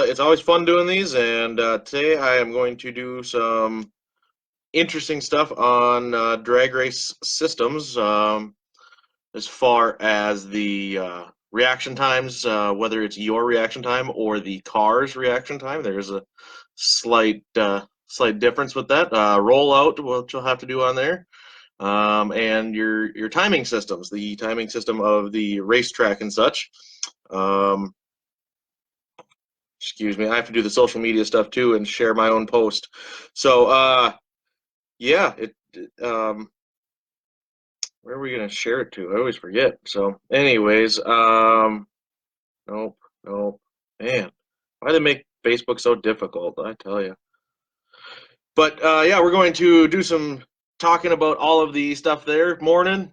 it's always fun doing these, and today I am going to do some interesting stuff on drag race systems, as far as the reaction times, whether it's your reaction time or the car's reaction time. There's a slight difference with that. Rollout, what you'll have to do on there, and your timing systems, the timing system of the racetrack and such. Um, Excuse me, I have to do the social media stuff too and share my own post. So, yeah, where are we gonna share it to? I always forget. So, anyways, nope, nope, man, why do they make Facebook so difficult? I tell you. But yeah, we're going to do some talking about all of the stuff there. Morning,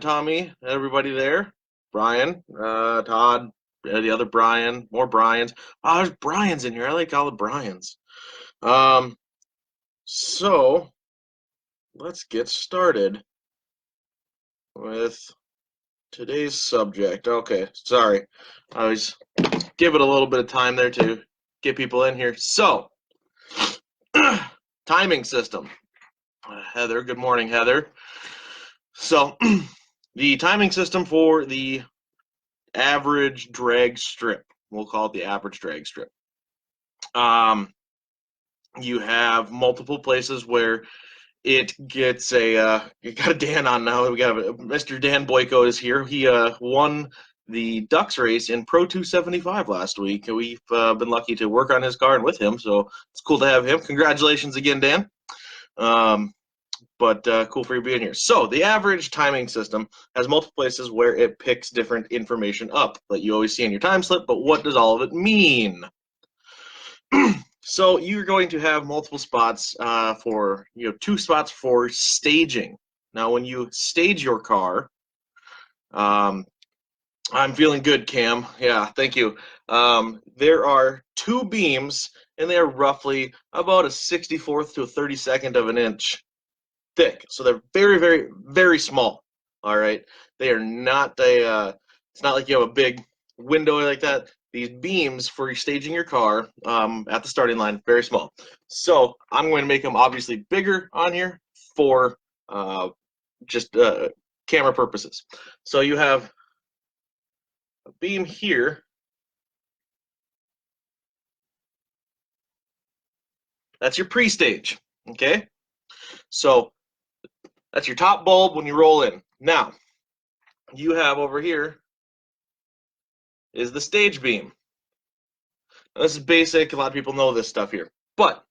Tommy, everybody there. Brian, Todd, the other Brian, more Brians. Oh, there's Brian's in here. I like all the Brians. So let's get started with today's subject. Okay, sorry. I was give it a little bit of time there to get people in here. So, timing system. Heather, good morning, Heather. So, the timing system for the average drag strip. We'll call it the average drag strip. You have multiple places where it gets you got a Dan on now. We got Mr. Dan Boyko is here. He won the Ducks race in Pro 275 last week. We've been lucky to work on his car and with him, so it's cool to have him. Congratulations again, Dan. But cool for you being here. So the average timing system has multiple places where it picks different information up that you always see in your time slip, but what does all of it mean? So you're going to have multiple spots for, 2 spots for staging. Now, when you stage your car, I'm feeling good, Cam. Yeah, thank you. There are 2 beams, and they are roughly about a 64th to a 32nd of an inch thick. So they're very, very, very small. All right. They are not it's not like you have a big window like that. These beams for staging your car at the starting line, very small. So I'm going to make them obviously bigger on here for just camera purposes. So you have a beam here. That's your pre-stage, okay? So that's your top bulb when you roll in. Now, you have over here is the stage beam. Now, this is basic. A lot of people know this stuff here. But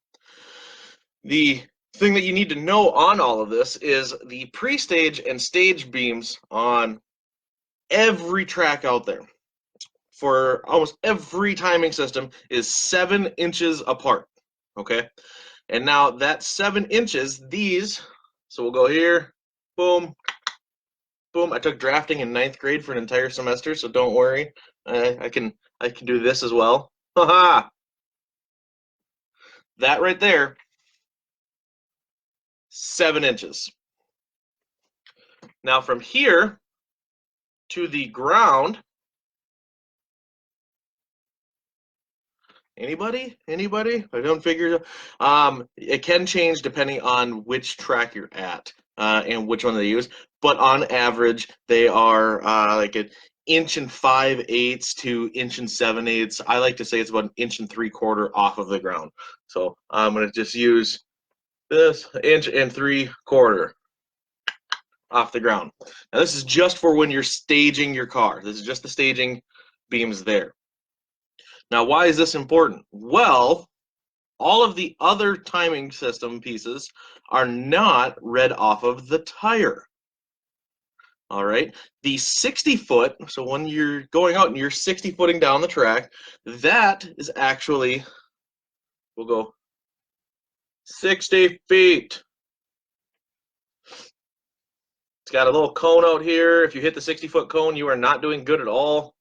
the thing that you need to know on all of this is the pre-stage and stage beams on every track out there for almost every timing system is 7 inches apart. Okay? And now that 7 inches, so we'll go here, boom, boom. I took drafting in 9th grade for an entire semester, so don't worry. I can do this as well. Haha! That right there, 7 inches. Now from here to the ground, anybody? I don't figure. It can change depending on which track you're at and which one they use. But on average, they are like an 1 5/8 to 1 7/8. I like to say it's about 1 3/4 off of the ground. So I'm going to just use this 1 3/4 off the ground. Now this is just for when you're staging your car. This is just the staging beams there. Now, why is this important? Well, all of the other timing system pieces are not read off of the tire. All right, the 60-foot, so when you're going out and you're 60-footing down the track, that is actually, we'll go 60 feet. It's got a little cone out here. If you hit the 60-foot cone, you are not doing good at all.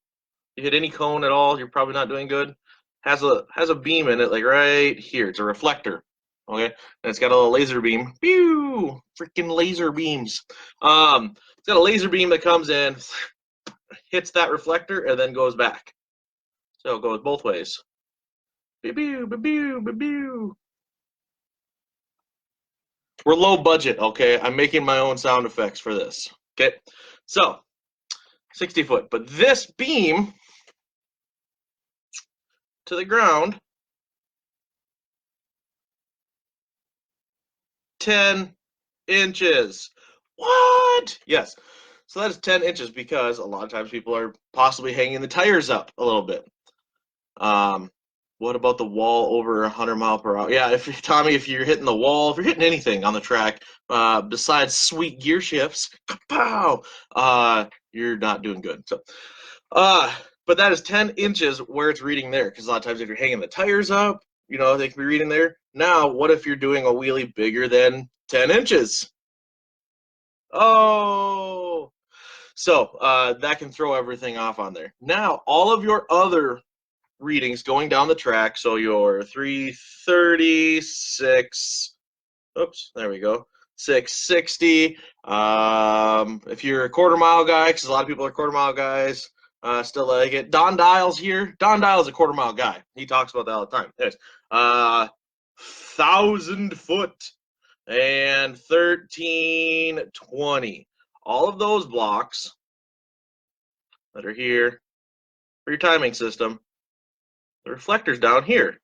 If you hit any cone at all, you're probably not doing good. Has a beam in it, like right here. It's a reflector. Okay, and it's got a little laser beam. Pew! Freaking laser beams. It's got a laser beam that comes in, hits that reflector, and then goes back. So it goes both ways. Ba-boo, ba-boo, ba-boo. We're low budget, okay? I'm making my own sound effects for this. Okay, so 60 foot. But this beam to the ground, 10 inches. What? Yes. So that is 10 inches because a lot of times people are possibly hanging the tires up a little bit. What about the wall over 100 mile per hour? Yeah, if Tommy, if you're hitting the wall, if you're hitting anything on the track, besides sweet gear shifts, pow, you're not doing good. So, but that is 10 inches where it's reading there. Because a lot of times, if you're hanging the tires up, they can be reading there. Now, what if you're doing a wheelie bigger than 10 inches? Oh, so that can throw everything off on there. Now, all of your other readings going down the track. So your 336, oops, there we go, 660. If you're a quarter mile guy, because a lot of people are quarter mile guys, still like it. Don Dial's here. Don Dial's a quarter mile guy. He talks about that all the time. Anyways, 1,000 foot and 1320. All of those blocks that are here for your timing system, the reflector's down here.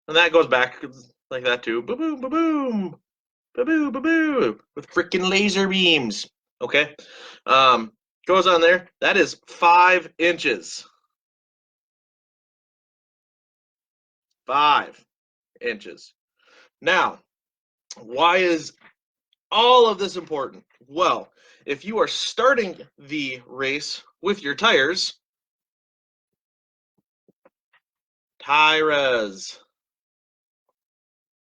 And that goes back like that too. Boom, boom, boom, boom, boom, boom, boom, with freaking laser beams. Okay, goes on there. That is 5 inches. 5 inches. Now, why is all of this important? Well, if you are starting the race with your tires, tires.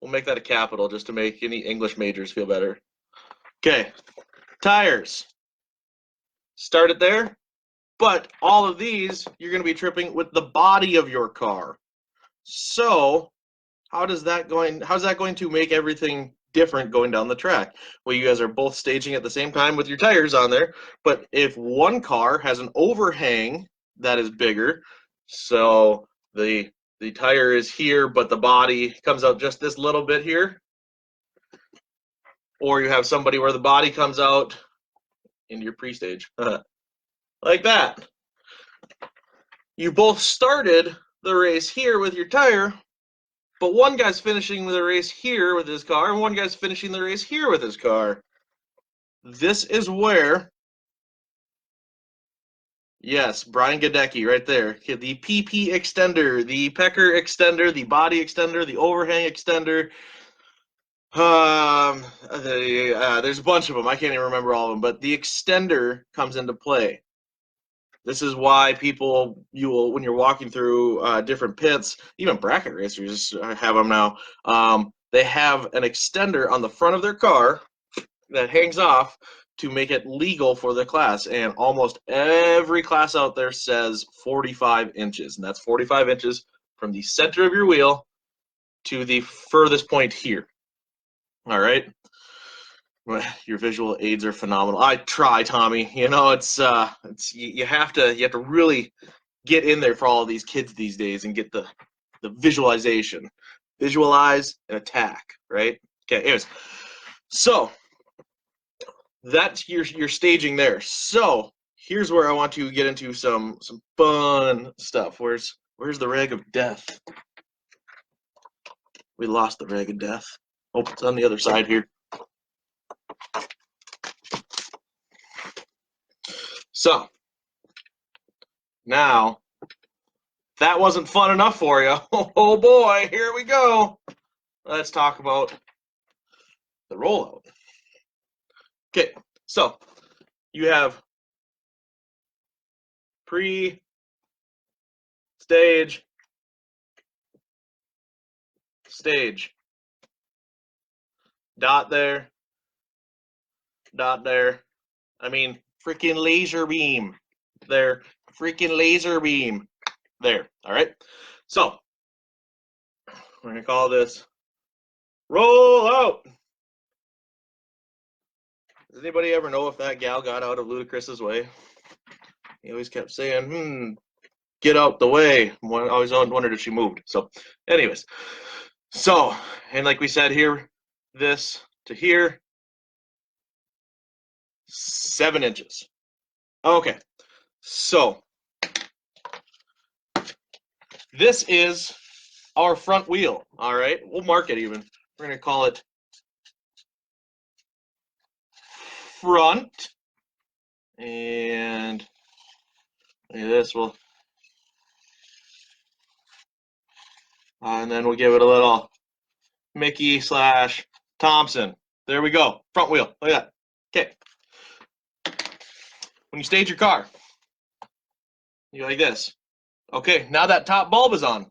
We'll make that a capital just to make any English majors feel better. Okay, tires. Start it there. But all of these, you're going to be tripping with the body of your car. So how's that going to make everything different going down the track? Well, you guys are both staging at the same time with your tires on there. But if one car has an overhang that is bigger, so the tire is here, but the body comes out just this little bit here, or you have somebody where the body comes out into your pre-stage, like that. You both started the race here with your tire, but one guy's finishing the race here with his car, and one guy's finishing the race here with his car. This is where, yes, Brian Gadecki right there. The PP extender, the pecker extender, the body extender, the overhang extender. There's a bunch of them. I can't even remember all of them, but the extender comes into play. This is why when you're walking through different pits, even bracket racers have them now. They have an extender on the front of their car that hangs off to make it legal for the class. And almost every class out there says 45 inches. And that's 45 inches from the center of your wheel to the furthest point here. All right. Your visual aids are phenomenal. I try, Tommy. It's you have to really get in there for all of these kids these days and get the visualization, visualize and attack. Right. Okay. Anyways, so that's your staging there. So here's where I want to get into some fun stuff. Where's the rag of death? We lost the rag of death. Oh, it's on the other side here. So now that wasn't fun enough for you. Oh boy, here we go. Let's talk about the rollout. Okay, so you have pre-stage, stage, dot there, I mean, freaking laser beam there, freaking laser beam there. All right, so we're gonna call this roll out. Does anybody ever know if that gal got out of Ludacris's way? He always kept saying, get out the way. I always wondered if she moved. So, anyways, so, and like we said here, this to here, 7 inches. Okay, so this is our front wheel. All right, we'll mark it even. We're gonna call it front, and this will, and then we'll give it a little Mickey / Thompson. There we go, front wheel. Look at that. Okay. When you stage your car, you go like this. Okay, now that top bulb is on.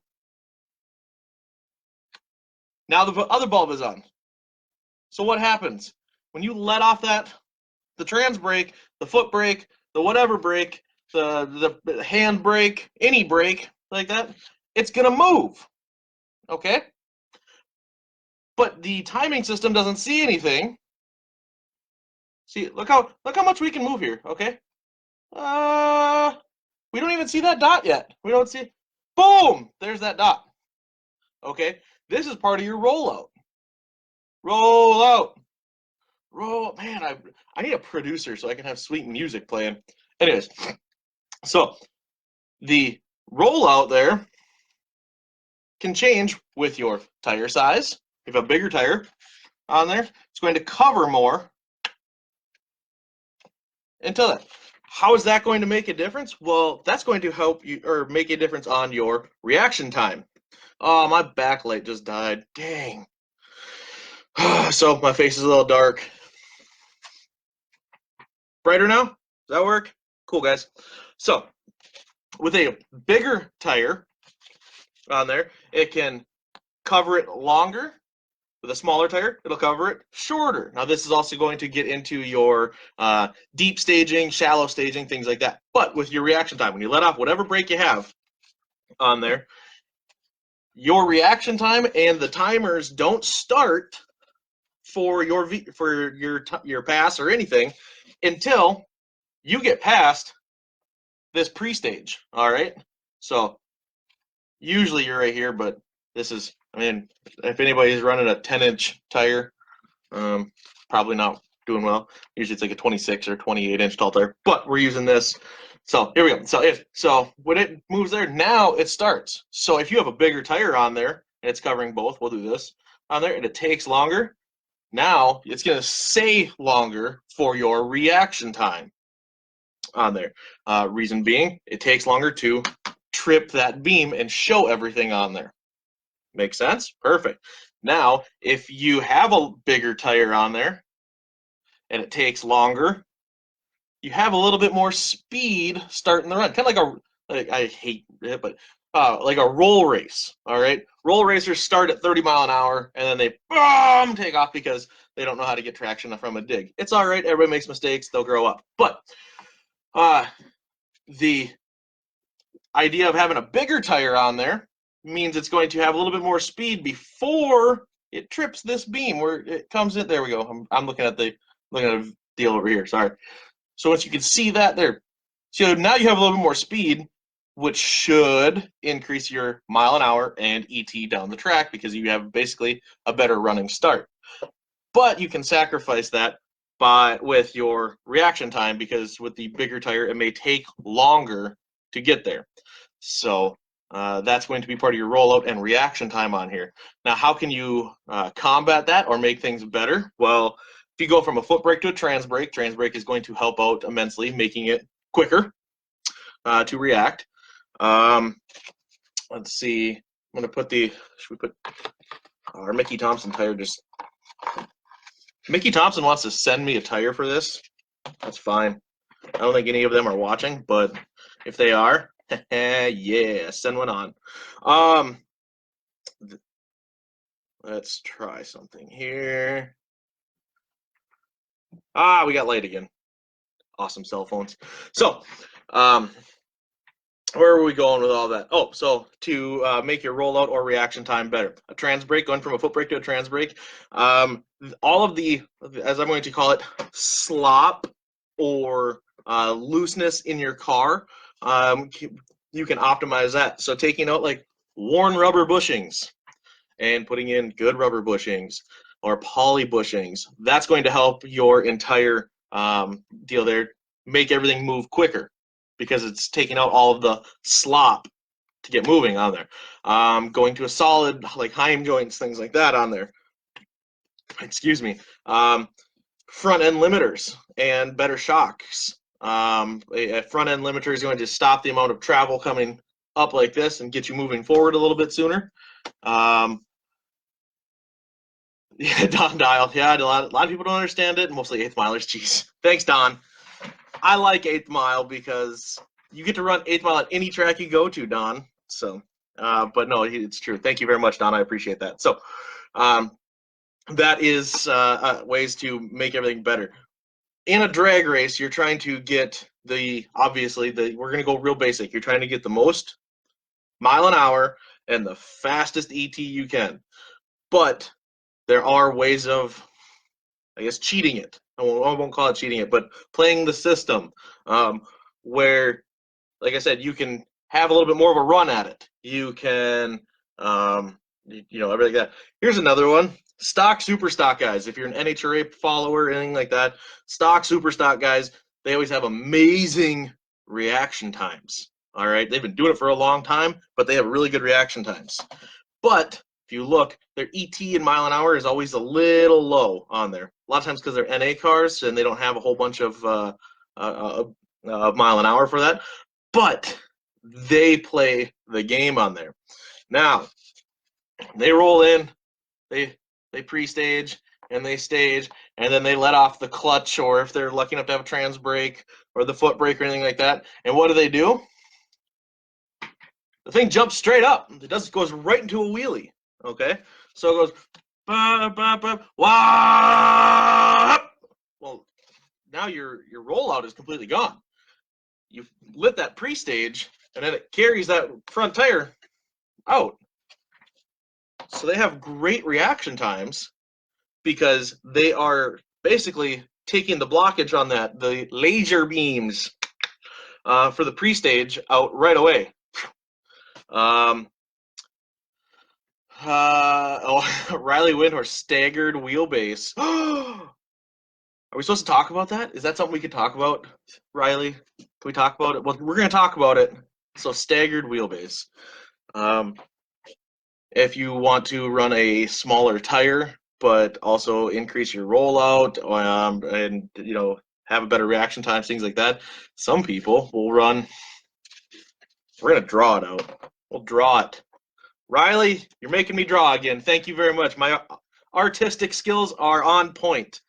Now the other bulb is on. So what happens? When you let off the trans brake, the foot brake, the whatever brake, the hand brake, any brake like that, it's going to move. Okay? But the timing system doesn't see anything. See, look how much we can move here, okay? We don't even see that dot yet. We don't see, boom, there's that dot. Okay, this is part of your rollout. Roll out. Roll, man, I need a producer so I can have sweet music playing. Anyways, so the rollout there can change with your tire size. If you have a bigger tire on there, it's going to cover more until that. How is that going to make a difference? Well, that's going to help you, or make a difference on your reaction time. Oh, my backlight just died. Dang. So my face is a little dark. Brighter now? Does that work? Cool, guys. So with a bigger tire on there, it can cover it longer. With a smaller tire, it'll cover it shorter. Now, this is also going to get into your deep staging, shallow staging, things like that. But with your reaction time, when you let off whatever brake you have on there, your reaction time and the timers don't start for your pass or anything until you get past this pre-stage. All right. So usually you're right here, but this is, I mean, if anybody's running a 10-inch tire, probably not doing well. Usually it's like a 26 or 28-inch tall tire, but we're using this. So here we go. So when it moves there, now it starts. So if you have a bigger tire on there and it's covering both, we'll do this on there, and it takes longer. Now it's going to stay longer for your reaction time on there. Reason being, it takes longer to trip that beam and show everything on there. Make sense? Perfect. Now, if you have a bigger tire on there and it takes longer, you have a little bit more speed starting the run. Kind of like I hate it, but like a roll race. All right, roll racers start at 30 mile an hour and then they take off because they don't know how to get traction from a dig. It's all right. Everybody makes mistakes. They'll grow up. But the idea of having a bigger tire on there means it's going to have a little bit more speed before it trips this beam where it comes in. There we go. I'm looking at a deal over here. Sorry. So once you can see that there, so now you have a little bit more speed, which should increase your mile an hour and ET down the track because you have basically a better running start. But you can sacrifice that with your reaction time because with the bigger tire, it may take longer to get there. So that's going to be part of your rollout and reaction time on here. Now, how can you combat that or make things better? Well, if you go from a foot brake to a trans brake is going to help out immensely, making it quicker to react. Let's see. I'm going to put should we put our Mickey Thompson tire Mickey Thompson wants to send me a tire for this. That's fine. I don't think any of them are watching, but if they are, yeah, send one on. Let's try something here. We got light again. Awesome cell phones. So, where are we going with all that? Oh, so to make your rollout or reaction time better, a trans brake, going from a foot brake to a trans brake, all of the, as I'm going to call it, slop or looseness in your car you can optimize that. So taking out like worn rubber bushings and putting in good rubber bushings or poly bushings, that's going to help your entire deal there make everything move quicker because it's taking out all of the slop to get moving on there. Going to a solid like Heim joints, things like that on there. Excuse me. Front end limiters and better shocks. A front end limiter is going to stop the amount of travel coming up like this and get you moving forward a little bit sooner. Yeah, Don Dial. Yeah, a lot of people don't understand it, mostly eighth milers. Jeez. Thanks, Don. I like eighth mile because you get to run eighth mile at any track you go to, Don. So, but no, it's true. Thank you very much, Don. I appreciate that. So, that is ways to make everything better. In a drag race, you're trying to get obviously we're going to go real basic. You're trying to get the most mile an hour and the fastest ET you can. But there are ways of, I guess, cheating it. I won't call it cheating it, but playing the system where, like I said, you can have a little bit more of a run at it. You can, everything like that. Here's another one. Stock, super stock guys. If you're an NHRA follower, anything like that, stock, super stock guys, they always have amazing reaction times. All right, they've been doing it for a long time, but they have really good reaction times. But if you look, their ET in mile an hour is always a little low on there. A lot of times because they're NA cars and they don't have a whole bunch of mile an hour for that. But they play the game on there. Now, they roll in, they pre-stage, and they stage, and then they let off the clutch, or if they're lucky enough to have a trans brake or the foot brake or anything like that. And what do? The thing jumps straight up. It goes right into a wheelie. Okay, so it goes, wah. Well, now your rollout is completely gone. You've lit that pre-stage, and then it carries that front tire out. So they have great reaction times because they are basically taking the blockage on the laser beams for the pre-stage out right away. Riley Windhorse, staggered wheelbase. Are we supposed to talk about that? Is that something we could talk about, Riley? Can we talk about it? Well, we're going to talk about it. So, staggered wheelbase. If you want to run a smaller tire, but also increase your rollout and have a better reaction time, things like that, some people will run. We're going to draw it out. We'll draw it. Riley, you're making me draw again. Thank you very much. My artistic skills are on point.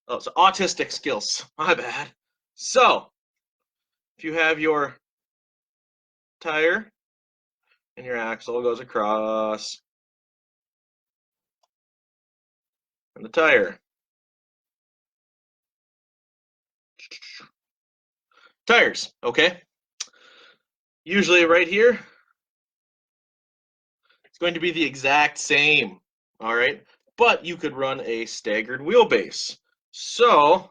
Oh, so autistic skills. My bad. So, if you have your tire and your axle goes across, and the tire. Tires, okay? Usually right here, it's going to be the exact same, all right? But you could run a staggered wheelbase. So,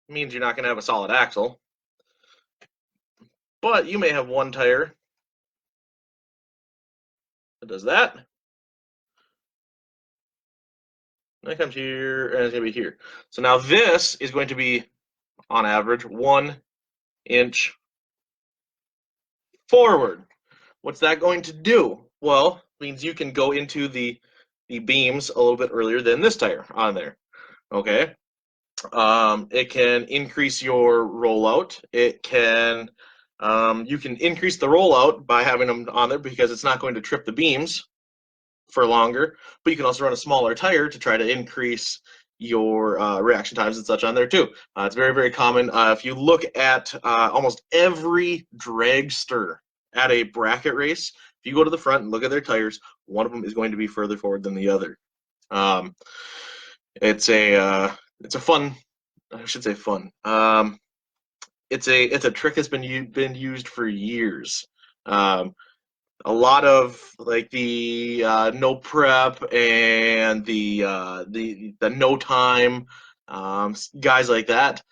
it means you're not going to have a solid axle. But you may have one tire that does that. And that comes here, and it's going to be here. So now this is going to be, on average, 1 inch forward. What's that going to do? Well, it means you can go into the beams a little bit earlier than this tire on there. Okay. It can increase your rollout. It can you can increase the rollout by having them on there because it's not going to trip the beams for longer. But you can also run a smaller tire to try to increase your reaction times and such on there too. It's very, very common. If you look at almost every dragster at a bracket race, if you go to the front and look at their tires, one of them is going to be further forward than the other. It's a fun, I should say fun. It's a trick that's been used for years. A lot of like the no prep and the no time guys like that.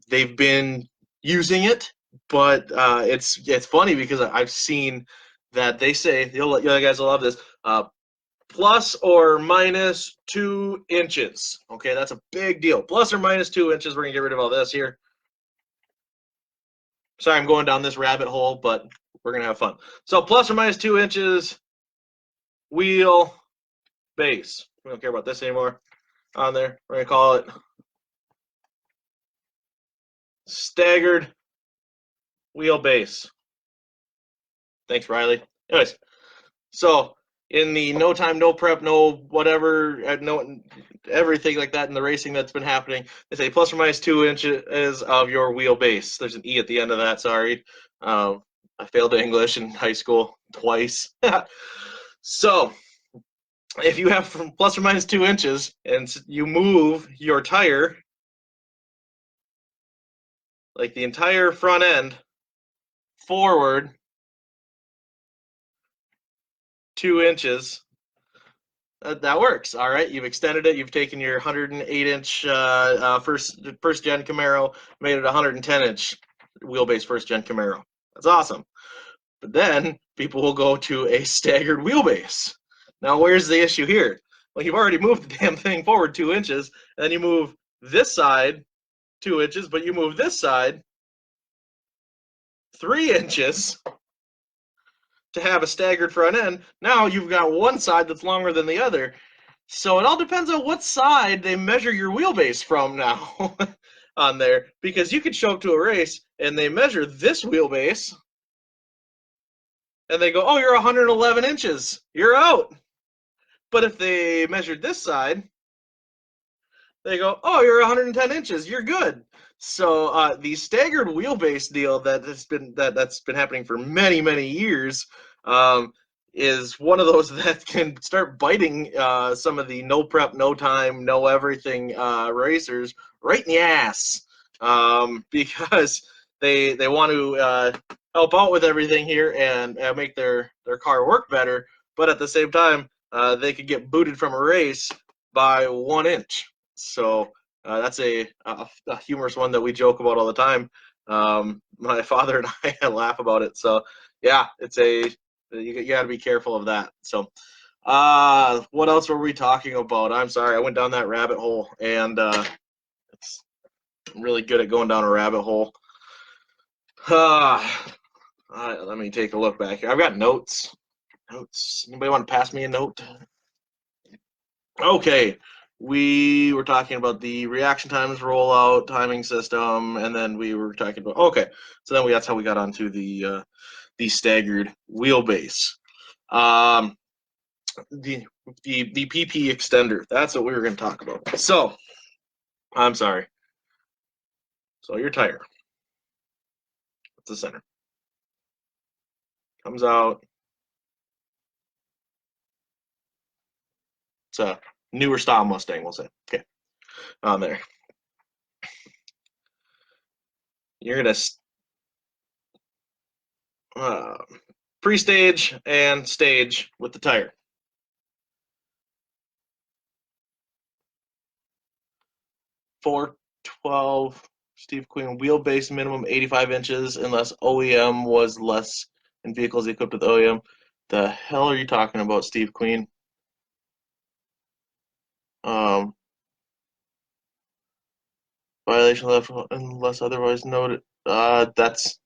They've been using it But it's funny because I've seen that they say you guys will love this. Plus or minus 2 inches. Okay, that's a big deal. Plus or minus 2 inches. We're gonna get rid of all this here. Sorry, I'm going down this rabbit hole, but we're gonna have fun. So plus or minus 2 inches wheel base. We don't care about this anymore. On there, we're gonna call it staggered wheelbase. Thanks, Riley. Anyways, so in the no time, no prep, no whatever, no everything like that in the racing that's been happening, they say plus or minus 2 inches of your wheelbase. There's an E at the end of that. Sorry, I failed English in high school twice. So if you have from plus or minus 2 inches and you move your tire, like the entire front end forward 2 inches, that works. All right, you've extended it. You've taken your 108-inch first gen Camaro, made it a 110-inch wheelbase first gen Camaro. That's awesome. But then people will go to a staggered wheelbase. Now, where's the issue here? Well, you've already moved the damn thing forward 2 inches, and then you move this side 2 inches, but you move this side 3 inches to have a staggered front end. Now you've got one side that's longer than the other. So it all depends on what side they measure your wheelbase from now on there, because you could show up to a race and they measure this wheelbase and they go, oh, you're 111 inches, you're out. But if they measured this side, they go, oh, you're 110 inches, you're good. So the staggered wheelbase deal that's been happening for many years is one of those that can start biting some of the no prep, no time, no everything racers right in the ass, because they want to help out with everything here and make their car work better, but at the same time they could get booted from a race by 1 inch. So that's a humorous one that we joke about all the time. My father and I laugh about it. So yeah, you got to be careful of that. So what else were we talking about? I'm sorry, I went down that rabbit hole, and it's I'm really good at going down a rabbit hole. Let me take a look back here. I've got notes. Anybody want to pass me a note? Okay, we were talking about the reaction times, rollout, timing system, and then we were talking about so then that's how we got onto the staggered wheelbase. The PP extender. That's what we were going to talk about. So, I'm sorry. So your tire. It's the center. Comes out. It's a newer style Mustang, we'll say. Okay, on there. You're going to pre-stage and stage with the tire. 412 Steve Queen wheelbase minimum 85 inches unless OEM was less in vehicles equipped with OEM. The hell are you talking about, Steve Queen? Violation left unless otherwise noted. That's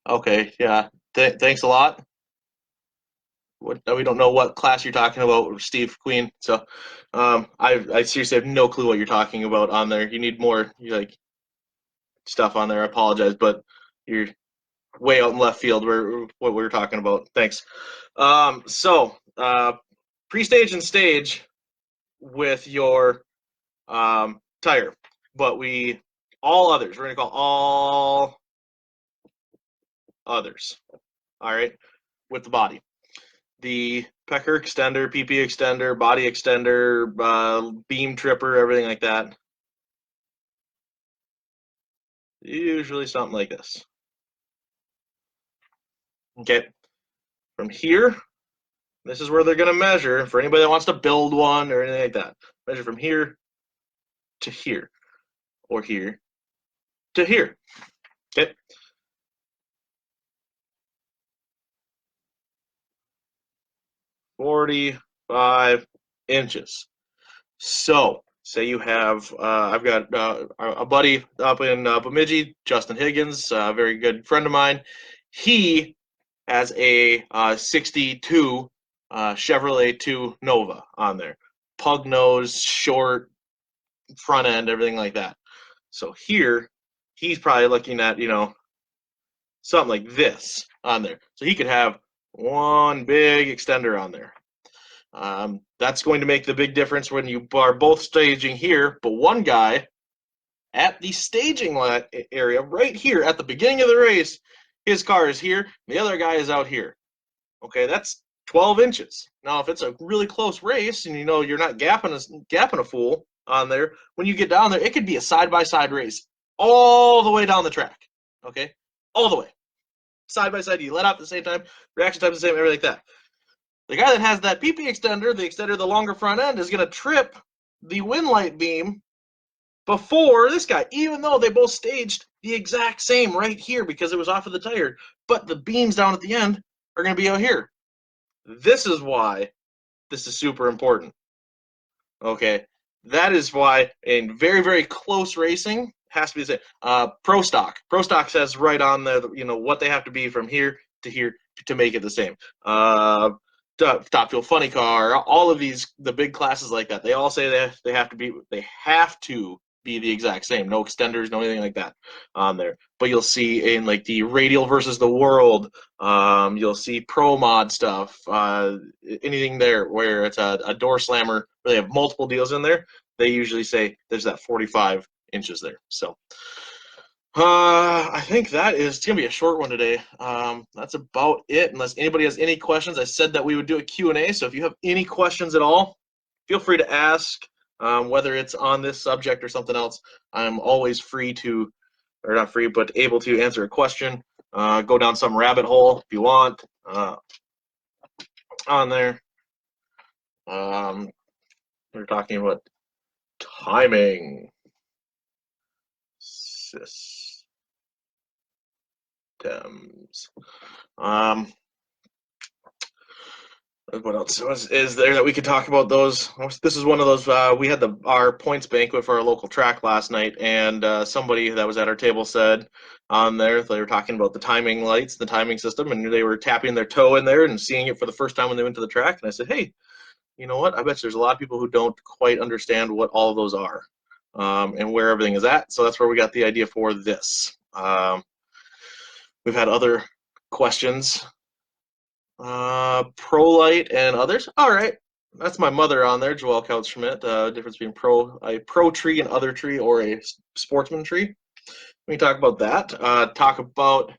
okay. Yeah. Thanks a lot. We don't know what class you're talking about, Steve Queen. So, I seriously have no clue what you're talking about on there. You need more stuff on there. I apologize, but you're way out in left field where what we were talking about. Thanks. So pre-stage and stage with your tire, but all others. We're gonna call all others. All right, with the body, the pecker extender, PP extender, body extender, beam tripper, everything like that. Usually something like this. Okay, from here, this is where they're going to measure for anybody that wants to build one or anything like that. Measure from here to here, or here to here. Okay. 45 inches. So, say you have, I've got a buddy up in Bemidji, Justin Higgins, a very good friend of mine. He has a 62 Chevrolet 2 Nova on there. Pug nose, short, front end, everything like that. So here, he's probably looking at, something like this on there. So he could have one big extender on there. That's going to make the big difference when you are both staging here, but one guy at the staging area right here at the beginning of the race, his car is here, the other guy is out here. Okay, that's 12 inches. Now, if it's a really close race and you're not gapping a fool on there, when you get down there, it could be a side-by-side race all the way down the track. Okay, all the way. Side by side, you let out at the same time, reaction time the same, everything like that. The guy that has that PP extender, the longer front end, is going to trip the wind light beam before this guy, even though they both staged the exact same right here because it was off of the tire. But the beams down at the end are going to be out here. This is why this is super important. Okay, that is why in very, very close racing has to be the same. Pro stock says right on there, what they have to be from here to here to make it the same. Top Fuel Funny Car, all of the big classes like that, they all say they have to be the exact same. No extenders, no anything like that on there. But you'll see in like the Radial versus the World, you'll see Pro Mod stuff, anything there where it's a door slammer, where they have multiple deals in there. They usually say there's that 45 inches there. So I think it's gonna be a short one today. That's about it. Unless anybody has any questions, I said that we would do a Q&A. So if you have any questions at all, feel free to ask. Whether it's on this subject or something else, I'm always free to, or not free, but able to answer a question. Go down some rabbit hole if you want on there. We're talking about timing systems. What else is there that we could talk about those? This is one of those, we had our points banquet for our local track last night, and somebody that was at our table said on there, they were talking about the timing lights, the timing system, and they were tapping their toe in there and seeing it for the first time when they went to the track. And I said, hey, you know what? I bet there's a lot of people who don't quite understand what all of those are and where everything is at. So that's where we got the idea for this. We've had other questions. ProLight and others. All right, that's my mother on there, Joelle Couchschmidt. Difference between a pro tree and other tree, or a sportsman tree. We can talk about that. Talk about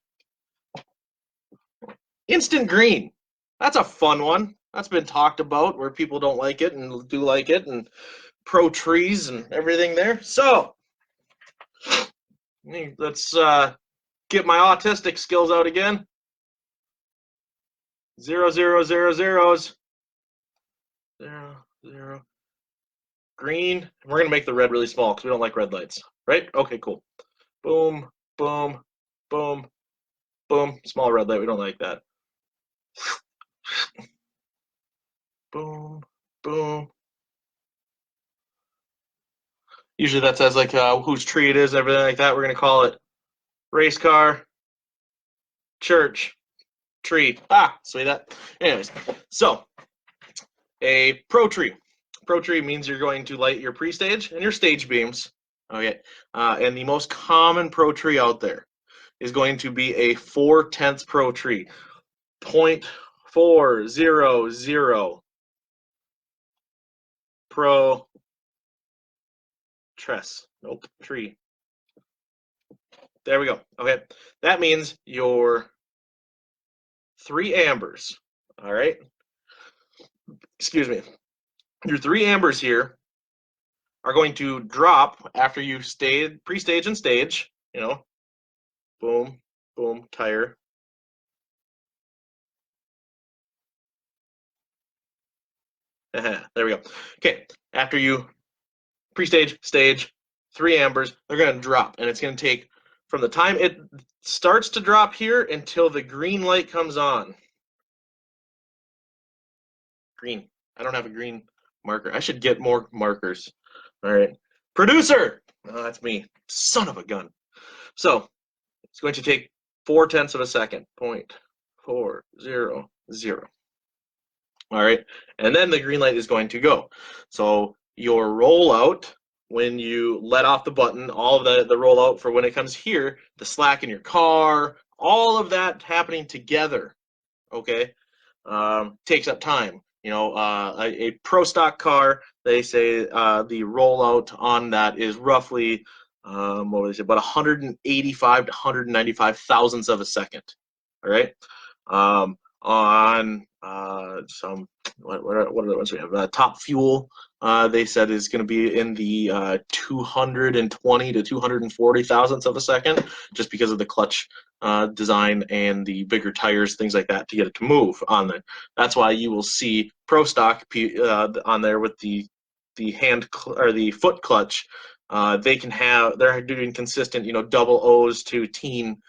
instant green. That's a fun one. That's been talked about where people don't like it and do like it, and pro trees and everything there. So let's get my autistic skills out again. 0, 0, 0, zeros. 0, 0. Green. We're going to make the red really small because we don't like red lights. Right? Okay, cool. Boom, boom, boom, boom. Small red light. We don't like that. Boom, boom. Usually that says like whose tree it is and everything like that. We're going to call it Racecar Church Tree. See that? Anyways, so a pro tree. Pro tree means you're going to light your pre-stage and your stage beams. Okay, and the most common pro tree out there is going to be a 4/10 pro tree, 0.400 pro tress. Nope, tree. There we go. Okay, that means your 3 ambers. All right. Excuse me. Your 3 ambers here are going to drop after you pre-stage and stage. Boom, boom, tire. There we go. Okay, after you pre-stage, stage, 3 ambers, they're going to drop, and it's going to take from the time it starts to drop here until the green light comes on. Green. I don't have a green marker. I should get more markers. All right. Producer! Oh, that's me. Son of a gun. So it's going to take 4/10 of a second. 0.400. All right. And then the green light is going to go. So your rollout, when you let off the button, all of the rollout for when it comes here, the slack in your car, all of that happening together, okay, takes up time. A pro stock car, they say the rollout on that is roughly, what would they say, about 185 to 195 thousandths of a second. All right. On some what are the ones we have? Top Fuel, they said is going to be in the 220 to 240 thousandths of a second, just because of the clutch design and the bigger tires, things like that, to get it to move on there. That's why you will see Pro Stock on there with the hand or the foot clutch. They're doing consistent, double O's to teen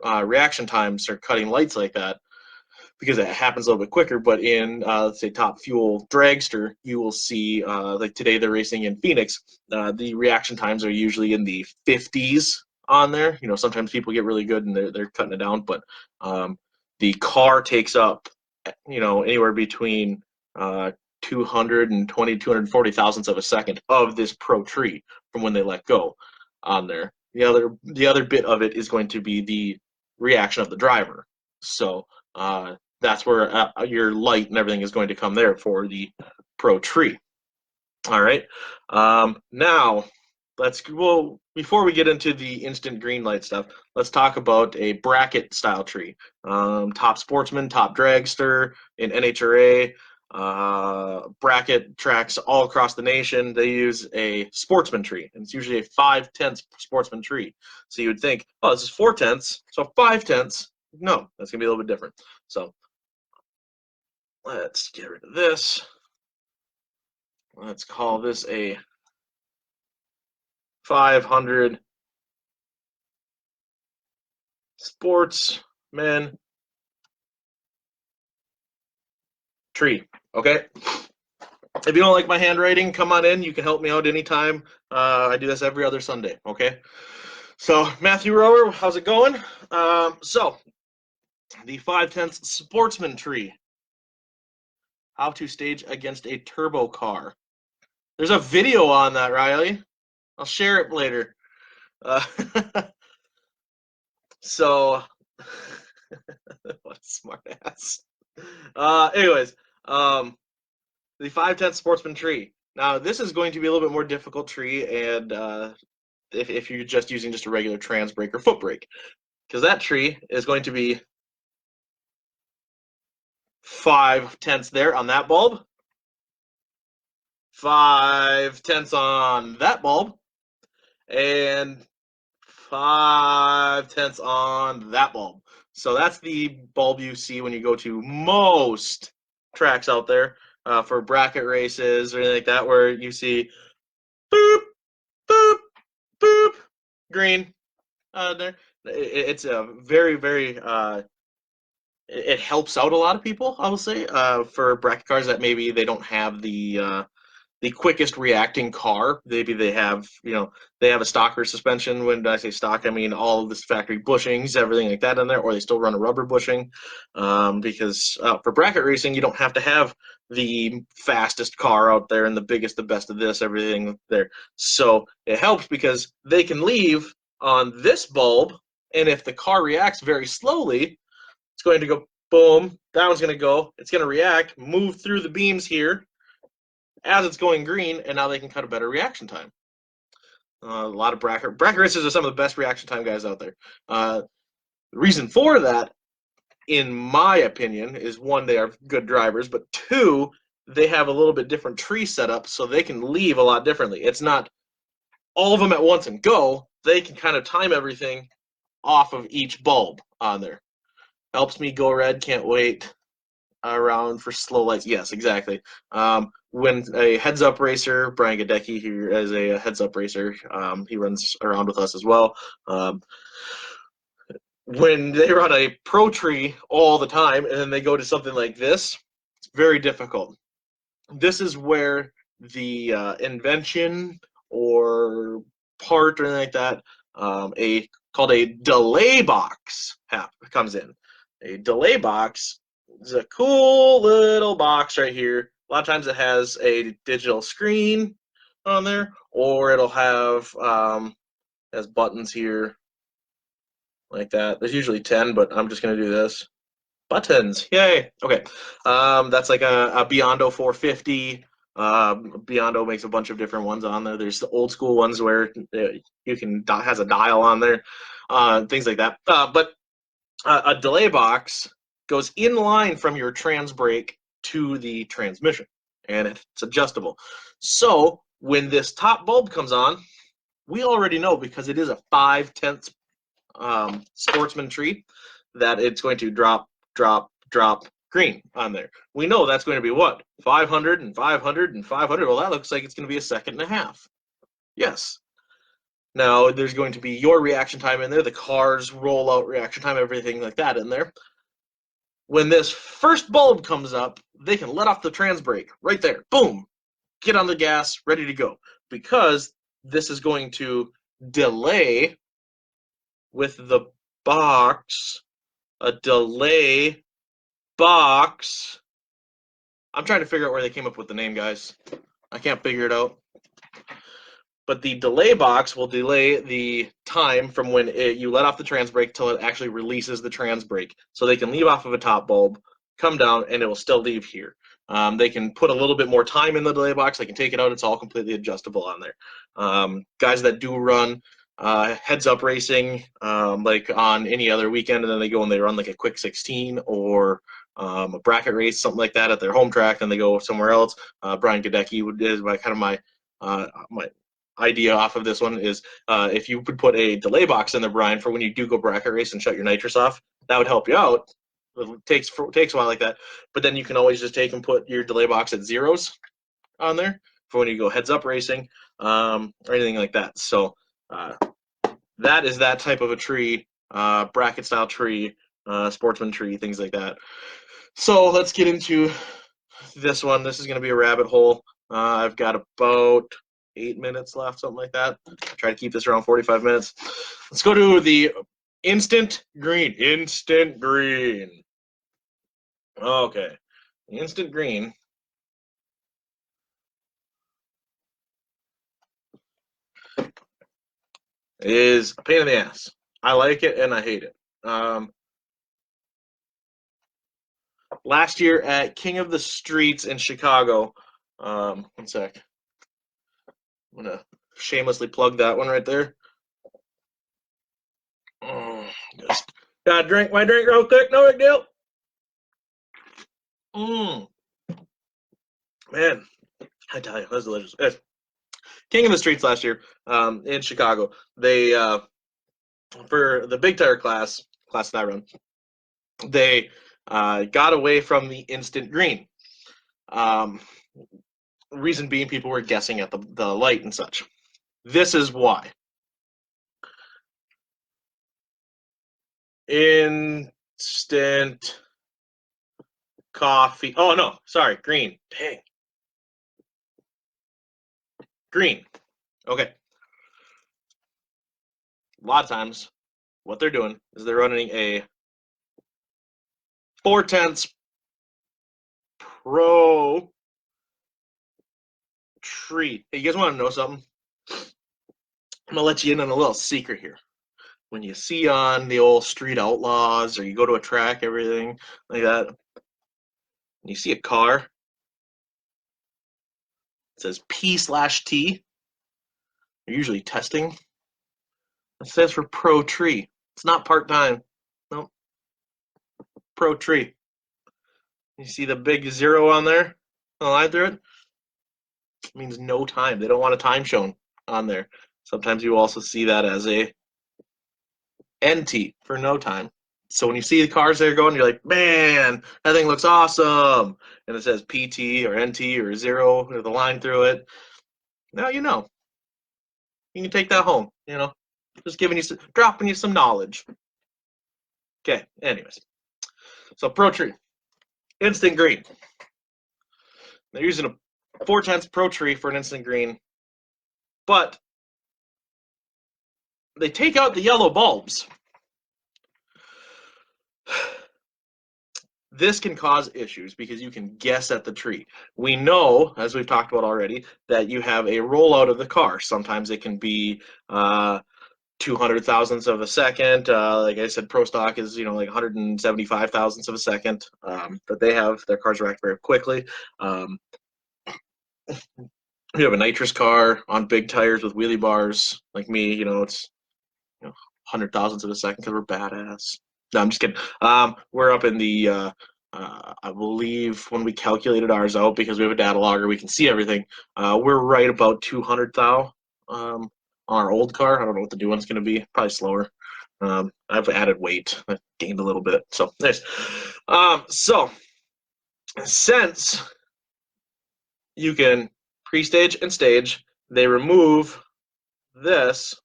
reaction times or cutting lights like that, because it happens a little bit quicker. But in, let's say, Top Fuel Dragster, you will see, like today they're racing in Phoenix, the reaction times are usually in the 50s on there. Sometimes people get really good and they're cutting it down, but the car takes up, anywhere between 220, 240 thousandths of a second of this Pro Tree from when they let go on there. The other bit of it is going to be the reaction of the driver. So that's where your light and everything is going to come there for the Pro Tree. All right. Now, before we get into the instant green light stuff, let's talk about a bracket style tree. Top Sportsman, Top Dragster in NHRA, bracket tracks all across the nation, they use a Sportsman Tree, and it's usually a 5/10 Sportsman Tree. So you would think, oh, this is 4/10, so 5/10. No, that's gonna be a little bit different. So let's get rid of this. Let's call this a 500 Sportsman Tree. Okay. If you don't like my handwriting, come on in. You can help me out anytime. I do this every other Sunday. Okay. So Matthew Rower, how's it going? So the 5/10 Sportsman Tree. How to stage against a turbo car. There's a video on that, Riley. I'll share it later. So, what a smart ass. Anyways, the 5/10 Sportsman Tree. Now, this is going to be a little bit more difficult tree, and if you're just using just a regular trans brake or foot brake, because that tree is going to be 5/10 there on that bulb, 5/10 on that bulb, and 5/10 on that bulb. So that's the bulb you see when you go to most tracks out there for bracket races or anything like that, where you see boop, boop, boop, green there. It's a very, very, it helps out a lot of people, I will say, for bracket cars that maybe they don't have the quickest reacting car. Maybe they have, they have a stocker suspension. When I say stock, I mean all of this factory bushings, everything like that in there, or they still run a rubber bushing. Because for bracket racing, you don't have to have the fastest car out there and the biggest, the best of this, everything there. So it helps because they can leave on this bulb, and if the car reacts very slowly, it's going to go boom, that one's going to go, it's going to react, move through the beams here as it's going green, and now they can cut a better reaction time. A lot of bracket racers are some of the best reaction time guys out there. The reason for that, in my opinion, is one, they are good drivers, but two, they have a little bit different tree setup, so they can leave a lot differently. It's not all of them at once and go. They can kind of time everything off of each bulb on there. Helps me go red, can't wait around for slow lights. Yes, exactly. When a heads-up racer, Brian Gadecki here as a heads-up racer, he runs around with us as well. When they run a pro tree all the time and then they go to something like this, it's very difficult. this is where the invention or part or anything like that, called a delay box comes in. A delay box is a cool little box right here. A lot of times it has a digital screen on there, or it'll have has buttons here like that. There's usually 10, but I'm just gonna do this. Buttons, yay! Okay, that's like a Biondo 450. Biondo makes a bunch of different ones on there. There's the old school ones where you can has a dial on there, things like that. But a delay box goes in line from your trans brake to the transmission, and it's adjustable. So when this top bulb comes on, we already know, because it is a 5/10 Sportsman Tree, that it's going to drop, drop, drop green on there. We know that's going to be what? 500 and 500 and 500. Well, that looks like it's going to be a second and a half. Yes. Now, there's going to be your reaction time in there, the car's rollout reaction time, everything like that in there. When this first bulb comes up, they can let off the trans brake right there. Boom. Get on the gas, ready to go. Because this is going to delay with the box, a delay box. I'm trying to figure out where they came up with the name, guys. I can't figure it out. But the delay box will delay the time from when you let off the trans brake till it actually releases the trans brake. So they can leave off of a top bulb, come down, and it will still leave here. They can put a little bit more time in the delay box. They can take it out. It's all completely adjustable on there. Guys that do run heads-up racing, like on any other weekend, and then they go and they run like a quick 16 or a bracket race, something like that at their home track, and they go somewhere else. Brian Gadecki is my idea off of this one is if you could put a delay box in there, Brian, for when you do go bracket race and shut your nitrous off, that would help you out. It takes a while like that, but then you can always just take and put your delay box at zeros on there for when you go heads up racing, or anything like that. So that is that type of a tree, bracket style tree, sportsman tree, things like that. So let's get into this one. This is going to be a rabbit hole. I've got about 8 minutes left, something like that. Try to keep this around 45 minutes. Let's go to the instant green. Instant green. Okay. The instant green is a pain in the ass. I like it and I hate it. Last year at King of the Streets in Chicago, one sec. I'm going to shamelessly plug that one right there. Just gotta drink my drink real quick, no big deal. Man, I tell you, that's delicious. King of the Streets last year in Chicago, they for the big tire class that I run, they got away from the instant green. Reason being, people were guessing at the light and such. This is why. Instant coffee. Oh, no, sorry, green. Dang. Green. Okay. A lot of times, what they're doing is they're running a 4/10 Pro Tree. Hey, you guys want to know something? I'm going to let you in on a little secret here. When you see on the old Street Outlaws, or you go to a track, everything like that, and you see a car, it says P/T. They're usually testing. It says for Pro Tree. It's not part-time. Nope. Pro Tree. You see the big zero on there, the line through it? It means no time. They don't want a time shown on there. Sometimes you also see that as a NT for no time. So when you see the cars there going, you're like, man, that thing looks awesome. And it says PT or NT or zero or the line through it. Now you know. You can take that home, just dropping you some knowledge. Okay, anyways. So Pro Tree. Instant green. They're using a 4/10 Pro Tree for an instant green, but they take out the yellow bulbs. This can cause issues because you can guess at the tree. We know, as we've talked about already, that you have a rollout of the car. Sometimes it can be 200 thousandths of a second. Like I said, Pro Stock is like 175 thousandths of a second. But they have their cars react very quickly. You have a nitrous car on big tires with wheelie bars, like me. It's 100 thousandths of a second because we're badass. No, I'm just kidding. We're up in the I believe when we calculated ours out, because we have a data logger, we can see everything. We're right about 200 thou on our old car. I don't know what the new one's going to be. Probably slower. I've added weight. I gained a little bit. So nice. So since you can pre-stage and stage, they remove these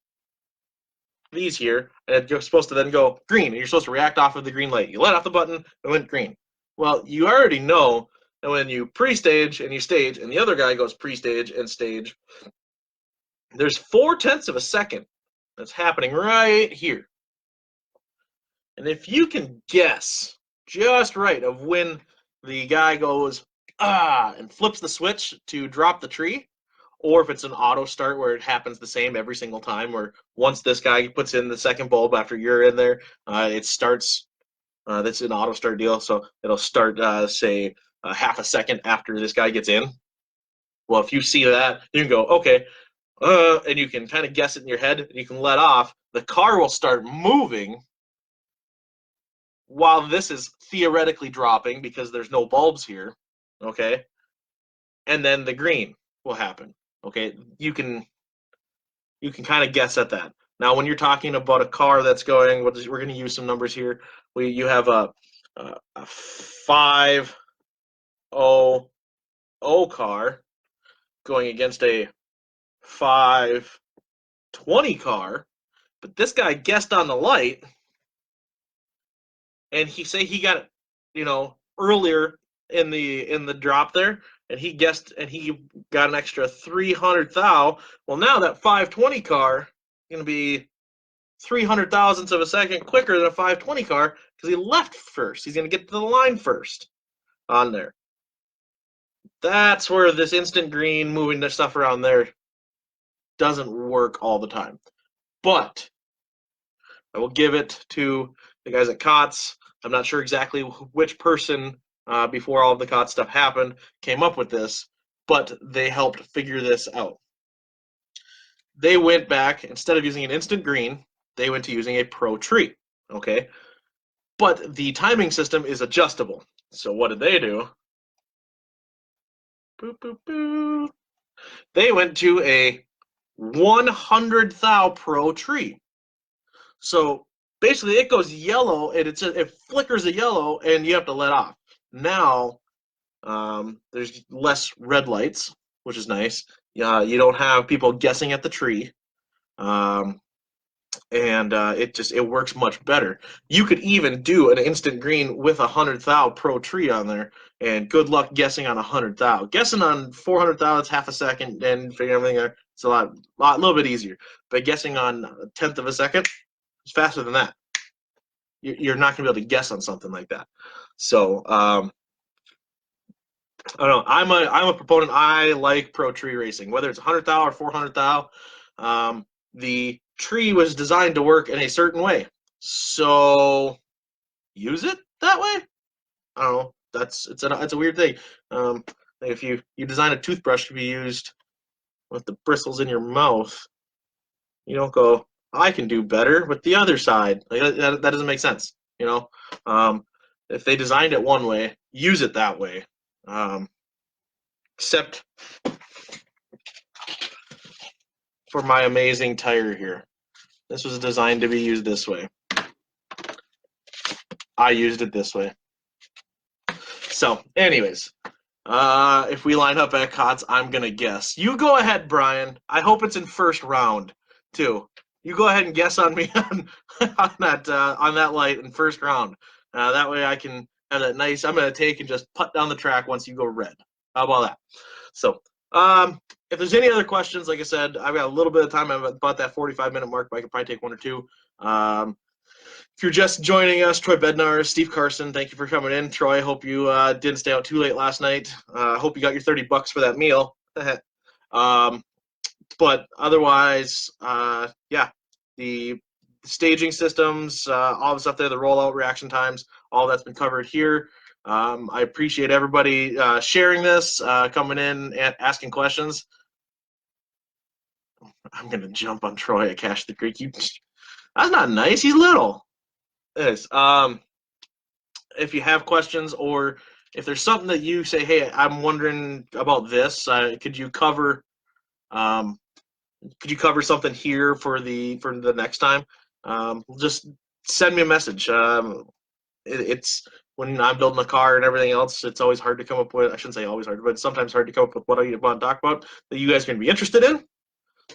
here, and you're supposed to then go green, and you're supposed to react off of the green light. You let off the button, it went green. Well, you already know that when you pre-stage and you stage, and the other guy goes pre-stage and stage, there's 4/10 of a second that's happening right here. And if you can guess just right of when the guy goes, and flips the switch to drop the tree, or if it's an auto start where it happens the same every single time, where once this guy puts in the second bulb after you're in there, it starts. That's an auto start deal, so it'll start, say, half a second after this guy gets in. Well, if you see that, you can go, okay, and you can kind of guess it in your head, and you can let off. The car will start moving while this is theoretically dropping because there's no bulbs here, okay? And then the green will happen, okay? You can kind of guess at that. Now, when you're talking about a car that's going, we're going to use some numbers here. You have a 500 car going against a 520 car, but this guy guessed on the light, and he got it, earlier in the drop there, and he guessed, and he got an extra 300 thou. Well, now that 520 car is going to be 300 thousandths of a second quicker than a 520 car because he left first. He's going to get to the line first on there. That's where this instant green, moving the stuff around there, doesn't work all the time. But I will give it to the guys at COTS. I'm not sure exactly which person, before all of the COTS stuff happened, came up with this, but they helped figure this out. They went back, instead of using an instant green, they went to using a Pro Tree, okay? But the timing system is adjustable. So what did they do? Boop, boop, boop. They went to a 100 thou Pro Tree. So basically it goes yellow, and it flickers a yellow, and you have to let off. Now there's less red lights, which is nice. You don't have people guessing at the tree. And it works much better. You could even do an instant green with 100 thou Pro Tree on there, and good luck guessing on 100 thou. Guessing on 400 thou, it's half a second, and figuring everything out, it's a little bit easier. But guessing on a tenth of a second, it's faster than that. You're not going to be able to guess on something like that. So I don't know. I'm a proponent. I like Pro Tree racing, whether it's 100 thou or 400 thou. The tree was designed to work in a certain way, so use it that way. I don't know. It's a weird thing. If you design a toothbrush to be used with the bristles in your mouth, you don't go, I can do better with the other side. Like, that doesn't make sense. If they designed it one way, use it that way. Except for my amazing tire here. This was designed to be used this way. I used it this way. So, anyways, if we line up at COTS, I'm going to guess. You go ahead, Brian. I hope it's in first round, too. You go ahead and guess on me on that light in first round. That way I can have that nice, I'm going to take and just putt down the track once you go red. How about that? So, if there's any other questions, like I said, I've got a little bit of time. I'm about that 45-minute mark, but I could probably take one or two. If you're just joining us, Troy Bednar, Steve Carson, thank you for coming in. Troy, hope you didn't stay out too late last night. Hope you got your $30 for that meal. But otherwise, yeah, the staging systems, all the stuff there, the rollout reaction times, all that's been covered here. I appreciate everybody sharing this, coming in and asking questions. I'm going to jump on Troy at Cash the Creek. That's not nice. He's little. It is. If you have questions, or if there's something that you say, hey, I'm wondering about this, could you cover something here for the next time? Just send me a message. It's when I'm building a car and everything else, it's always hard to come up with. I shouldn't say always hard, but it's sometimes hard to come up with what I want to talk about that you guys can be interested in.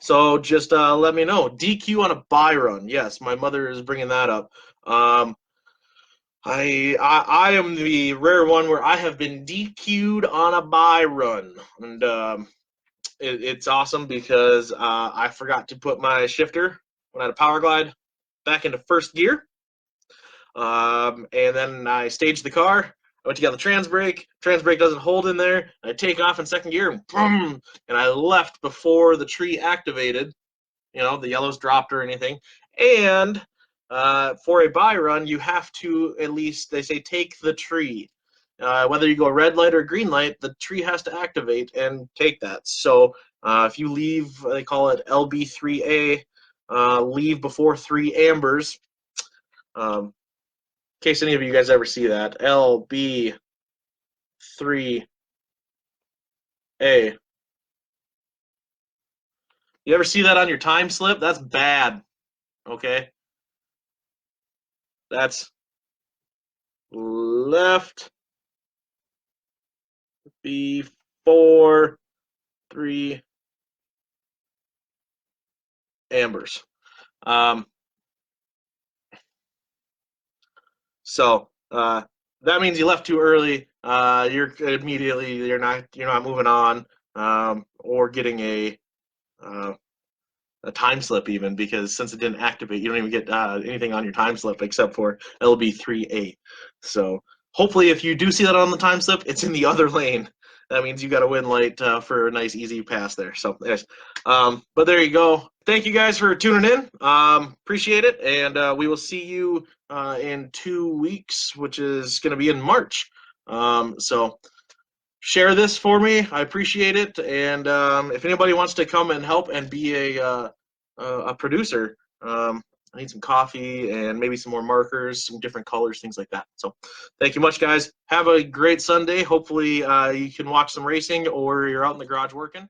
So just let me know. DQ on a buy run. Yes, my mother is bringing that up. I am the rare one where I have been DQ'd on a buy run, and it's awesome because I forgot to put my shifter when I had a power glide back into first gear, and then I staged the car. I went to get the trans brake. Trans brake doesn't hold in there. I take off in second gear, and boom, and I left before the tree activated. The yellows dropped or anything, and for a buy run, you have to at least, they say, take the tree. Whether you go red light or green light, the tree has to activate and take that. So if you leave, they call it LB3A, leave before 3 ambers. In case any of you guys ever see that, LB3A. You ever see that on your time slip? That's bad. Okay. That's left before 3 ambers. So that means you left too early. You're not moving on, or getting a time slip even, because since it didn't activate, you don't even get anything on your time slip except for LB3A. So hopefully, if you do see that on the time slip, it's in the other lane. That means you got a win light for a nice easy pass there. So, but there you go. Thank you guys for tuning in. Appreciate it, and we will see you in 2 weeks, which is going to be in March. So share this for me. I appreciate it. And if anybody wants to come and help and be a producer, I need some coffee and maybe some more markers, some different colors, things like that. So thank you much, guys. Have a great Sunday. Hopefully you can watch some racing, or you're out in the garage working.